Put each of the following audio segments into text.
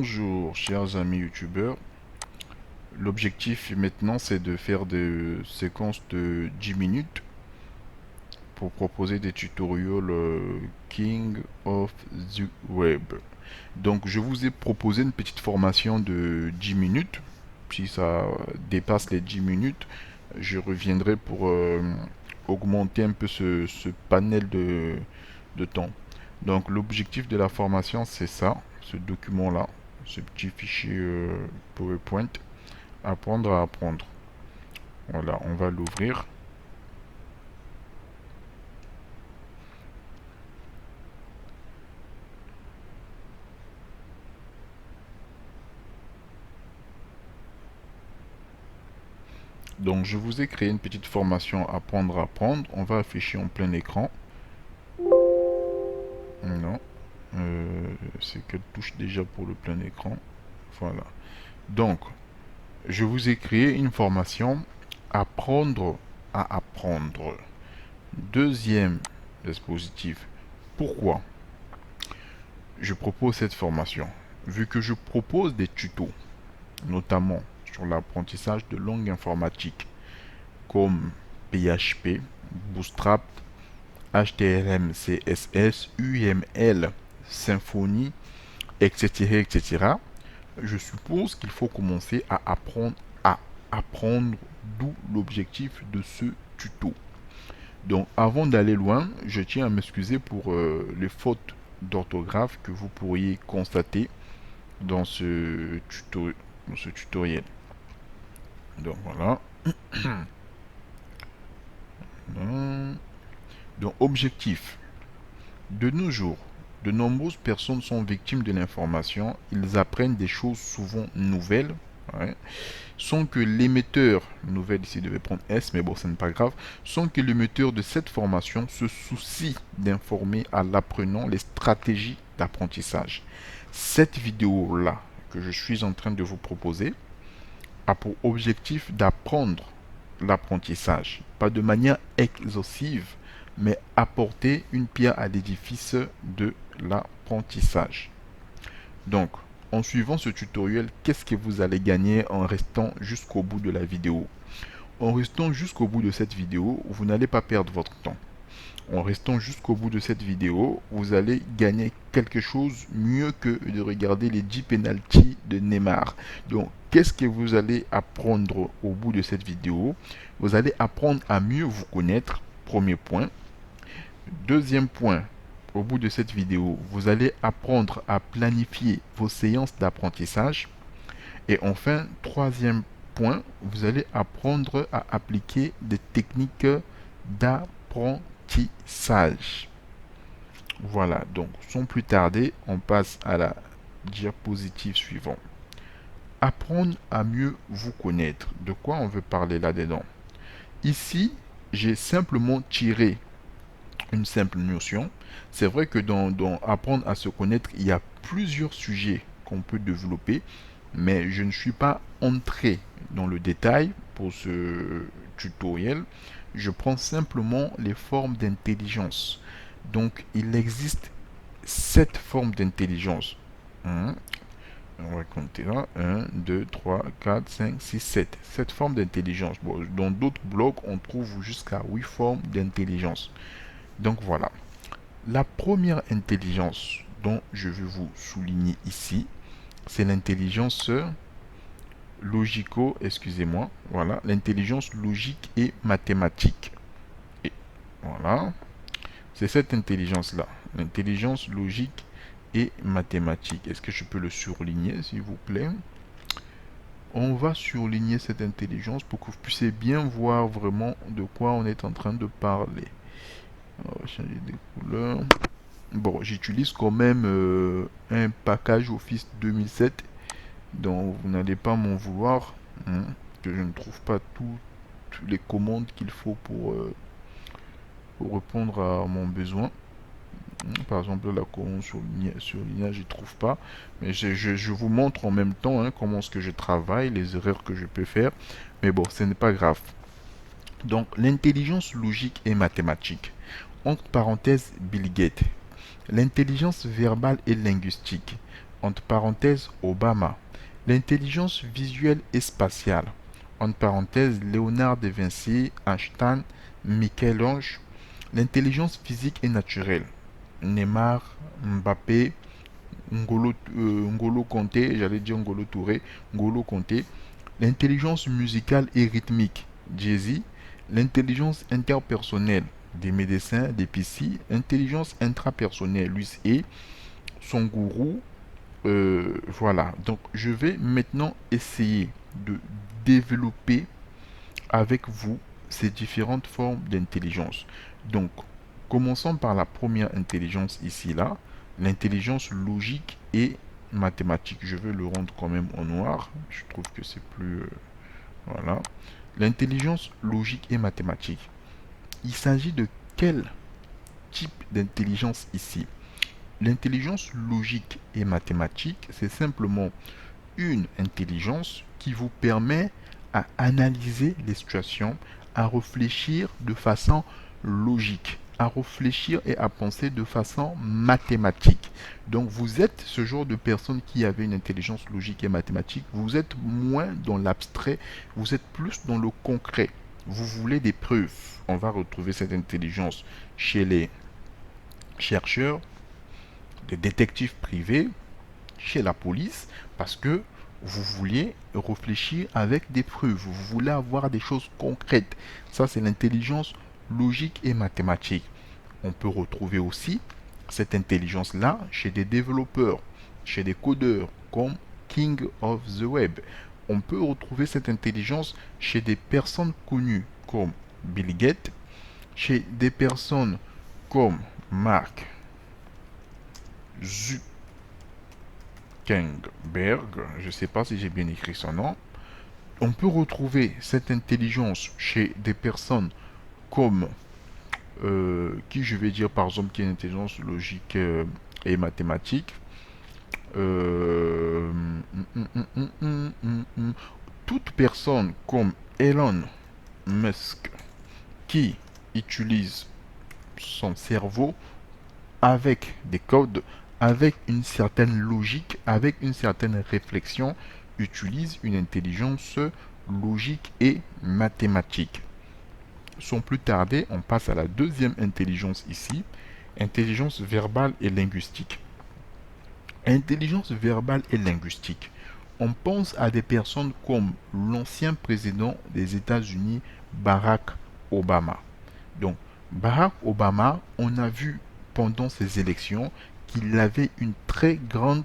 Bonjour chers amis youtubeurs, l'objectif maintenant c'est de faire des séquences de 10 minutes pour proposer des tutoriels King of the Web. Donc je vous ai proposé une petite formation de 10 minutes. Si ça dépasse les 10 minutes, je reviendrai pour augmenter un peu ce panel de temps. Donc l'objectif de la formation c'est ça, ce document là, ce petit fichier PowerPoint, apprendre à apprendre. Voilà, on va l'ouvrir. Donc je vous ai créé une petite formation apprendre à apprendre. On va afficher en plein écran. Non, c'est qu'elle touche déjà pour le plein écran. Voilà. Donc, je vous ai créé une formation apprendre à apprendre. Deuxième dispositif. Pourquoi je propose cette formation? Vu que je propose des tutos, notamment sur l'apprentissage de langues informatiques comme PHP, Bootstrap, HTML, CSS, UML, Symfony, etc., etc. Je suppose qu'il faut commencer à apprendre, d'où l'objectif de ce tuto. Donc avant d'aller loin, je tiens à m'excuser pour les fautes d'orthographe que vous pourriez constater dans dans ce tutoriel. Donc voilà. Donc objectif. De nos jours, de nombreuses personnes sont victimes de l'information. Ils apprennent des choses souvent nouvelles. Ouais, sans que l'émetteur, nouvelle ici devait prendre S, mais bon, ce n'est pas grave, sans que l'émetteur de cette formation se soucie d'informer à l'apprenant les stratégies d'apprentissage. Cette vidéo-là que je suis en train de vous proposer a pour objectif d'apprendre l'apprentissage, pas de manière exhaustive, mais apporter une pierre à l'édifice de l'apprentissage. Donc, en suivant ce tutoriel, qu'est-ce que vous allez gagner en restant jusqu'au bout de la vidéo? En restant jusqu'au bout de cette vidéo, vous n'allez pas perdre votre temps. En restant jusqu'au bout de cette vidéo, vous allez gagner quelque chose mieux que de regarder les 10 penalties de Neymar. Donc, qu'est-ce que vous allez apprendre au bout de cette vidéo? Vous allez apprendre à mieux vous connaître, premier point. Deuxième point, au bout de cette vidéo, vous allez apprendre à planifier vos séances d'apprentissage. Et enfin, troisième point, vous allez apprendre à appliquer des techniques d'apprentissage. Voilà, donc sans plus tarder, on passe à la diapositive suivante. Apprendre à mieux vous connaître. De quoi on veut parler là-dedans? Ici, j'ai simplement tiré une simple notion. C'est vrai que dans apprendre à se connaître, il y a plusieurs sujets qu'on peut développer, mais je ne suis pas entré dans le détail pour ce tutoriel. Je prends simplement les formes d'intelligence. Donc, il existe 7 formes d'intelligence. On va compter là. 1, 2, 3, 4, 5, 6, 7. 7 formes d'intelligence. Bon, dans d'autres blogs, on trouve jusqu'à 8 formes d'intelligence. Donc voilà. La première intelligence dont je vais vous souligner ici, c'est l'intelligence excusez-moi, voilà, l'intelligence logique et mathématique. Et voilà, c'est cette intelligence-là, l'intelligence logique et mathématique. Est-ce que je peux le surligner, s'il vous plaît? On va surligner cette intelligence pour que vous puissiez bien voir vraiment de quoi on est en train de parler. On va changer de couleur. Bon, j'utilise quand même un package Office 2007, donc vous n'allez pas m'en vouloir, hein, que je ne trouve pas toutes les commandes qu'il faut pour répondre à mon besoin. Par exemple, la commande surlignage, je ne trouve pas. Mais je vous montre en même temps, hein, comment est-ce que je travaille, les erreurs que je peux faire. Mais bon, ce n'est pas grave. Donc, l'intelligence logique et mathématique. Entre parenthèses, Bill Gates. L'intelligence verbale et linguistique. entre parenthèses, Obama. L'intelligence visuelle et spatiale, entre parenthèses, Léonard de Vinci, Einstein, Michel-Ange. L'intelligence physique et naturelle, Neymar, Mbappé, N'Golo Kanté, j'allais dire N'Golo Touré, N'Golo Kanté. L'intelligence musicale et rythmique, Jay-Z. L'intelligence interpersonnelle, des médecins, des PC. Intelligence intrapersonnelle, Luis et son gourou. Voilà, donc je vais maintenant essayer de développer avec vous ces différentes formes d'intelligence. Donc, commençons par la première intelligence ici, là, l'intelligence logique et mathématique. Je vais le rendre quand même en noir. Je trouve que c'est plus... voilà. L'intelligence logique et mathématique. Il s'agit de quel type d'intelligence ici? L'intelligence logique et mathématique, c'est simplement une intelligence qui vous permet à analyser les situations, à réfléchir de façon logique, à réfléchir et à penser de façon mathématique. Donc vous êtes ce genre de personne qui avait une intelligence logique et mathématique, vous êtes moins dans l'abstrait, vous êtes plus dans le concret. Vous voulez des preuves. On va retrouver cette intelligence chez les chercheurs, les détectives privés, chez la police, parce que vous vouliez réfléchir avec des preuves, vous voulez avoir des choses concrètes. Ça, c'est l'intelligence logique et mathématique. On peut retrouver aussi cette intelligence-là chez des développeurs, chez des codeurs, comme King of the Web. On peut retrouver cette intelligence chez des personnes connues, comme Bill Gates, chez des personnes comme Mark Zuckerberg, je ne sais pas si j'ai bien écrit son nom. On peut retrouver cette intelligence chez des personnes comme, qui je vais dire par exemple qui a une intelligence logique et mathématique. Euh, Toute personne comme Elon Musk qui utilise son cerveau avec des codes, avec une certaine logique, avec une certaine réflexion, utilise une intelligence logique et mathématique. Sans plus tarder, on passe à la deuxième intelligence ici, intelligence verbale et linguistique. Intelligence verbale et linguistique. On pense à des personnes comme l'ancien président des États-Unis, Barack Obama. Donc, Barack Obama, on a vu pendant ces élections qu'il avait une très grande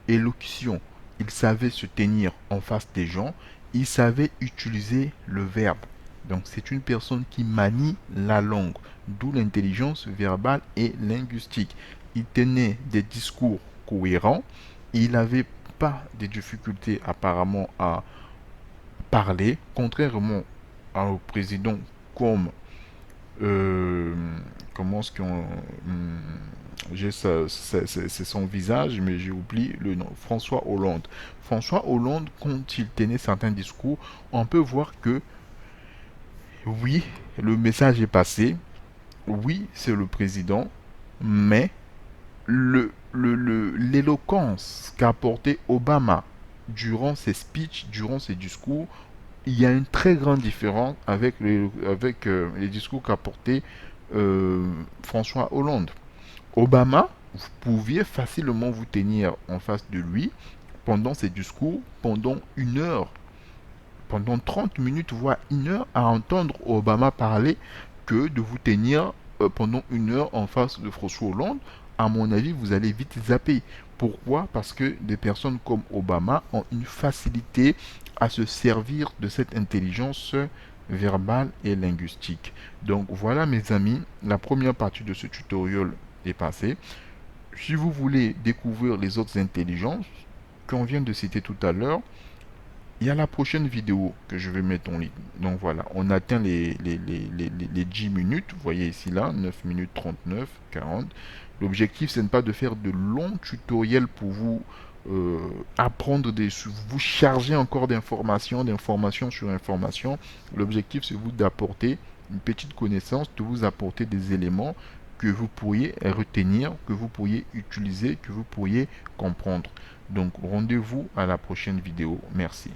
élocution. Il savait se tenir en face des gens, il savait utiliser le verbe. Donc c'est une personne qui manie la langue, d'où l'intelligence verbale et linguistique. Il tenait des discours cohérents, il n'avait pas de difficultés apparemment à parler, contrairement au président comme euh, comment est-ce qu'on j'ai c'est son visage mais j'ai oublié le nom, François Hollande. François Hollande, quand il tenait certains discours, on peut voir que oui, le message est passé, oui, c'est le président, mais l'éloquence qu'a apporté Obama durant ses speeches, durant ses discours, il y a une très grande différence avec les discours qu'a porté François Hollande. Obama, vous pouviez facilement vous tenir en face de lui pendant ses discours, pendant une heure, pendant 30 minutes, voire une heure, à entendre Obama parler, que de vous tenir pendant une heure en face de François Hollande. À mon avis, vous allez vite zapper. Pourquoi? Parce que des personnes comme Obama ont une facilité à se servir de cette intelligence verbale et linguistique. Donc voilà mes amis, la première partie de ce tutoriel est passée. Si vous voulez découvrir les autres intelligences qu'on vient de citer tout à l'heure, il y a la prochaine vidéo que je vais mettre en ligne. Donc voilà, on atteint les 10 minutes. Vous voyez ici là, 9 minutes 39, 40. L'objectif, c'est pas de faire de longs tutoriels pour vous apprendre vous charger encore d'informations sur informations. L'objectif, c'est vous d'apporter une petite connaissance, de vous apporter des éléments que vous pourriez retenir, que vous pourriez utiliser, que vous pourriez comprendre. Donc rendez-vous à la prochaine vidéo. Merci.